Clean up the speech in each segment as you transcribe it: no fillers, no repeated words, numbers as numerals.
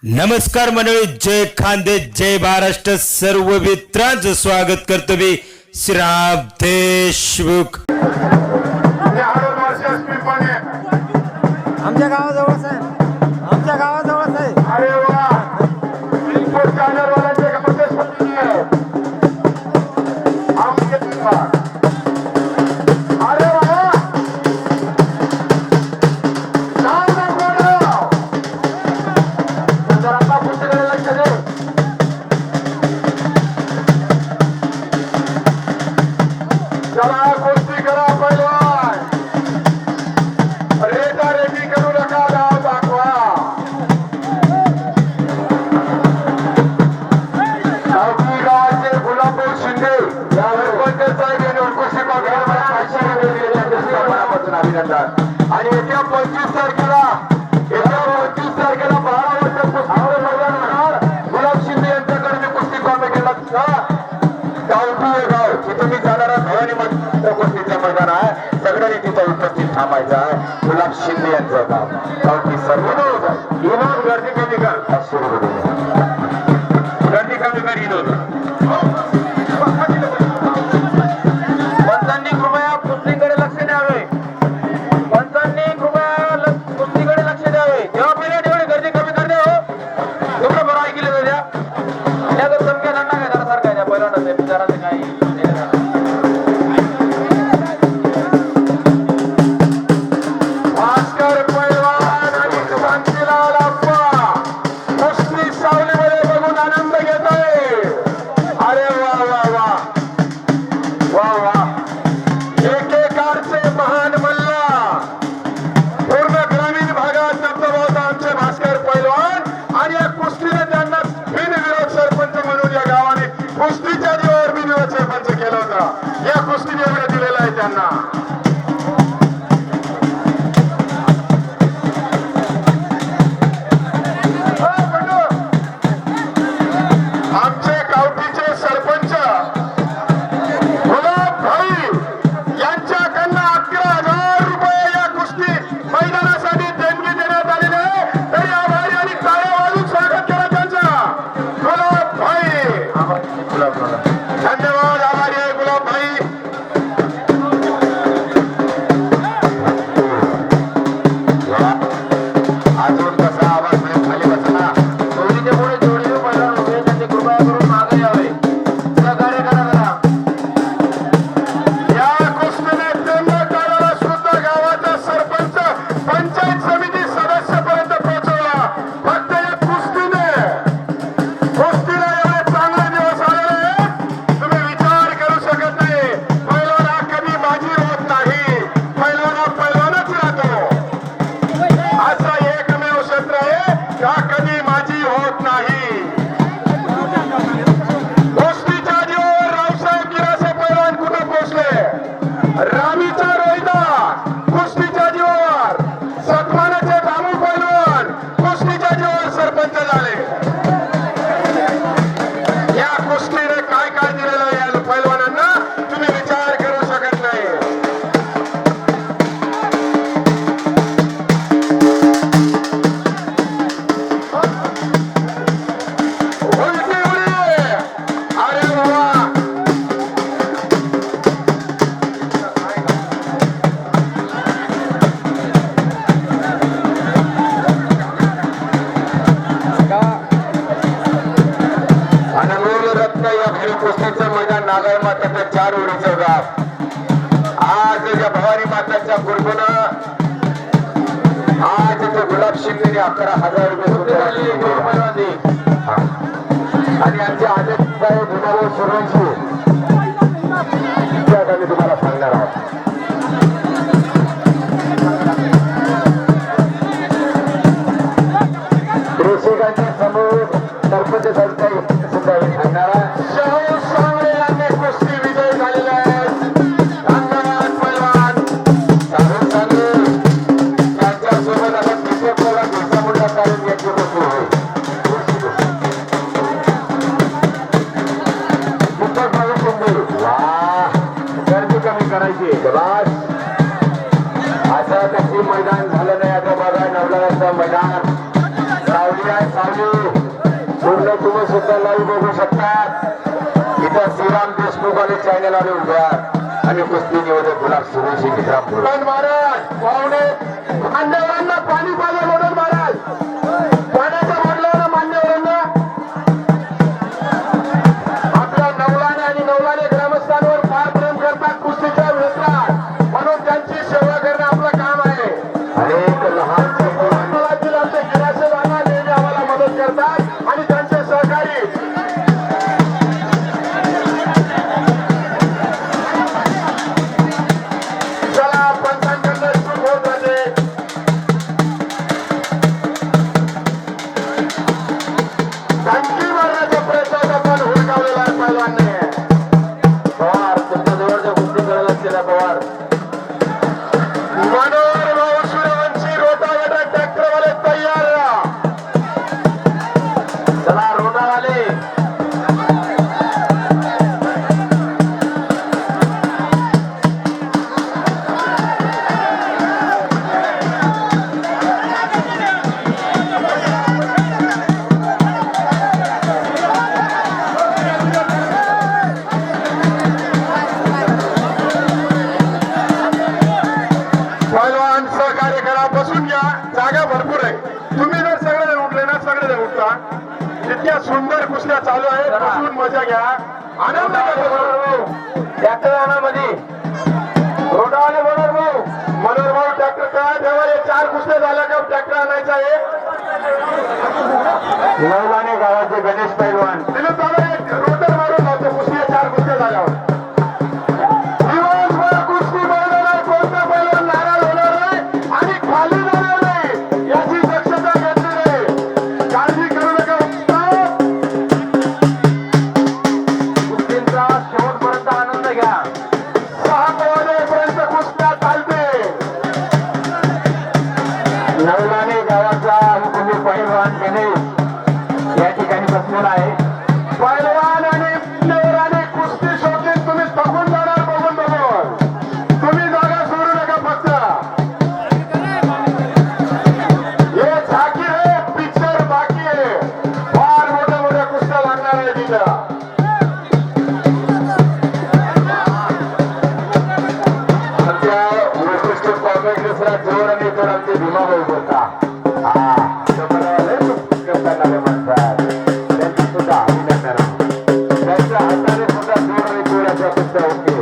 नमस्कार मंडळी, जय खानदेश, जय महाराष्ट्र. सर्व मित्रांचं स्वागत करतो मी श्रीराम देशमुख. आमच्या गावाजवळच आहे. आमच्या गावाजवळच आहे. अरे वा, बिलकुल चॅनलवाल्यांचे गावचे स्वप्न आहे. आमचे विभाग. अरे वा, नाव नको नाव. जरा आता पुस्तकाला लक्ष दे. चला कुस्ती करा पहिलवान. रेटारेटी करू नका, डाव दाखवा. गावठी गावाचे गुलाबभाऊ शिंदे या सरपंच साहेब यांनी कुस्ती बघायला मला आश्चर्य दिले. त्यांच्या मनापासून अभिनंदन. आणि येत्या 25 तारखेला 12 वर्ष कुस्तीचं मैदान होणार. गुलाब शिंदे यांच्याकडे मी कुस्ती कॉम्बे केला. गावठी हे गाव तिथे मी जाणारा भवानी मंदिर कुस्तीचं मैदान आहे. सगळ्यांनी तिथं उपस्थित थांबायचं आहे. गुलाब शिंदे यांचं गाव गावठी सर्व विनोद गर्दी कमी कर. गर्दी कमी कर विनोद. पंचांनी कृपया कुस्तीकडे लक्ष द्यावे. पंचांनी कृपया कुस्तीकडे लक्ष द्यावे. जेव्हा पहिल्या ठिकाणी गर्दी कमी कर द्या. हो तुमचं बरं ऐकलं जाऊ द्या. जर चमक्या धंदा काय सारखा द्या पहिल्यांदा जरा काही भास्कर पैलवान आणि शांतीलाल अप्पा कुस्ती सावलीमध्ये बघून आनंद घेत आहे. अरे वा वा वा वा वा. एकेकारचे महान मल्ला पूर्ण ग्रामीण भागात दबदबा आमचे भास्कर पैलवान. आणि या कुस्तीने त्यांना बिनविरोध सरपंच म्हणून या गावाने कुस्तीच्या जीवावर बिनविरोध सरपंच केलं होतं. या कुस्तीने एवढं दिलेलं आहे त्यांना. आमचे गावठीचे सरपंच गुलाब भाई यांच्याकडनं 11,000 रुपये या कुस्ती मैदानासाठी देणगी देण्यात आलेली आहे. तरी आभारी आणि टाळ्या वाजवून स्वागत करा त्यांचा. गुलाब भाई धन्यवाद. आभारी आहे गुलाब भाई. अजून कसा आवाज मिळेल खाली बसला. जोडीच्या पुढे जोडी पहिला उभे त्यांचे कृपया करून मागे यावे. सहकार्य करा जरा. या कुस्तीने त्यांना काढायला सुद्धा गावाचा सरपंच पंचायत समिती सदस्यापर्यंत पोहोचवला. फक्त या कुस्तीने कुस्तीला एवढे चांगले दिवस आलेले तुम्ही विचार करू शकत नाही. पैलवान हा कधी माजी होत नाही. पैलवान हा पैलवानच राहतो. असा एकमेव क्षेत्र आहे का कधी माजी होत नाही. कुस्तीच्या जीवावर रावसाहेब गिरासे पैलवान कुठे पोहोचले. रामीचा रोहिदा कुस्तीच्या जीवावर. सतमानाचे दामू पैलवान कुस्तीच्या जीवावर सरपंच झाले. या कुस्तीने काय काय दिलेलं आहे या पैलवानांना तुम्ही विचार करू शकत नाही. उलटी उडी. अरे वा. अनमोल रत्न या भारी कुस्तीचं मैदान नागाई माताचं 4 उडीचं गाव. आज या भवानी माताच्या गुरगुना आज इथे गुलाब शिंदेने 11,000 रुपये आणि आमचे आदित्य साहेब विनाभाऊ सुरवंशी त्यात आम्ही तुम्हाला सांगणार आहोत. प्रेक्षकांच्या समोर सरपंच संस्था सुद्धा सांगणारा शाहू सांगळे यांनी कुस्ती विजय झालेला आहे. धन्यवाद पैलवान शाहू सांगळे यांच्यासोबत आता तिथे पैलवान बिरसा मुंडा साहेब यांची कुस्ती होईल. गर्दी कमी करायची. असं कशी मैदान झालं नाही. आता बघा नवलाचं मैदान सावली आहे. सावली गुलाबी उभ्या आणि कुस्ती नियोजक गुलाब सुरेशी विश्राम महाराज पाहुणे मान्यवरांना पाणी पाहिजे म्हणून महाराज पाण्याच्या म्हटल्यावर मान्यवरांना आपल्या नवलाने आणि नवलाने ग्रामस्थांवर फार प्रेम करतात कुस्तीच्या वेत्रात म्हणून त्यांची सेवा करणं आपलं काम आहे अनेक लहान मंडळातील आमचे गिरासे दादा नेहमी आम्हाला मदत करतात आणि त्यांचे सहकारी चला पंचांकडनं सुरू होत आहे टंकी मारण्याच्या प्रयत्नात आपण हुडकावलेला आहे पहिलवानने पवार तुमच्या जवळच्या कुस्ती करायला असलेल्या पवार मनोहर भाऊ सूर्यवंशी रोटावेटर ट्रॅक्टरवाले तयार चला रोटावाले पहिलवान सहकार्य करा बसून घ्या जागा भरपूर आहे तुम्ही जर सगळे उठले ना सगळे जण उठता इतक्या सुंदर कुस्त्या चालू आहेत बसून मजा घ्या आनंद ट्रॅक्टर मध्ये रोटावाले मनोहर भाऊ ट्रॅक्टर काय ठेवा हे 4 कुस्त्या झाल्या का ट्रॅक्टर आणायचा आहे नवलाने गावाचे गणेश पैलवान तिला चालू एक रोटर मारून लावतो कुस्ती 4 कुस्त्या झाल्यावर दिवसभर कुस्ती मैदानात कोणता पैलवान नाराज होणार नाही आणि खाली जाणार नाही याची दक्षता घेतली नाही काळजी करू नका कुस्तींचा शेवटपर्यंत आनंद घ्या 6 वाजेपर्यंत कुस्त्या चालते नवलाने गावाचा हुकुमी पैलवान गणेश या ठिकाणी बसलेला आहे पैलवान आणि नेवराने कुस्ती शोधली तुम्ही थकून जाणार बघून तुम्ही जागा सोडू नका फक्त हे झाकी आहे पिक्चर बाकी आहे फार मोठ्या मोठ्या कुस्त्या लागणार आहे तिथं आमच्या वैशिष्ट्य कॉमेडी जोर आणि तर आमचे भीमा भाऊ बोलता त्यांची सुद्धा अभिनंदन त्यांच्या हाताने सुद्धा जोर आणि जोराच्या कुस्त्या होतील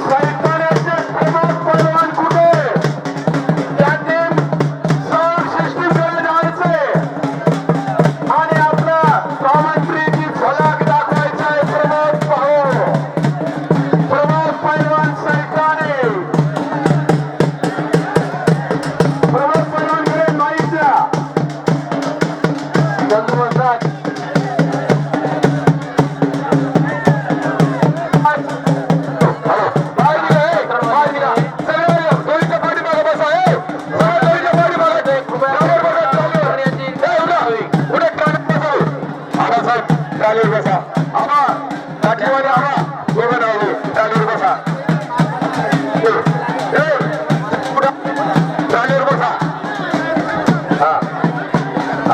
सैतानाचे प्रमुख पैलवान कुठे त्यांनी सौर सिस्टीमकडे जायचंय आणि आपला कॉमेंट्रीची झलक दाखवायची आहे प्रमुख पैलवान सैताने प्रमुख पैलवानकडे माईच्या चंदू म्हणतात चालेल बसा आबा काठीवाले आबा दोघं राहिले चालेल बसा चालेल बसा हा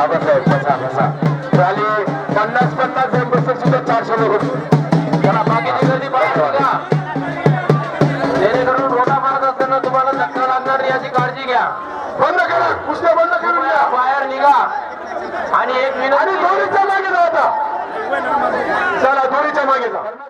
आबा साहेब बसा बसा चालेल 50-50 जण बसत सुद्धा 400 लोक त्याला बाकीची गर्दी बघा जेणेकरून रोटा मारत असताना तुम्हाला धक्का लागणार याची काळजी घ्या बंद करा कुस्त्या बंद करून घ्या बाहेर निघा आणि एक मिनिट आणि दोरीच्या मागे जा आता चला दोरीच्या मागे जा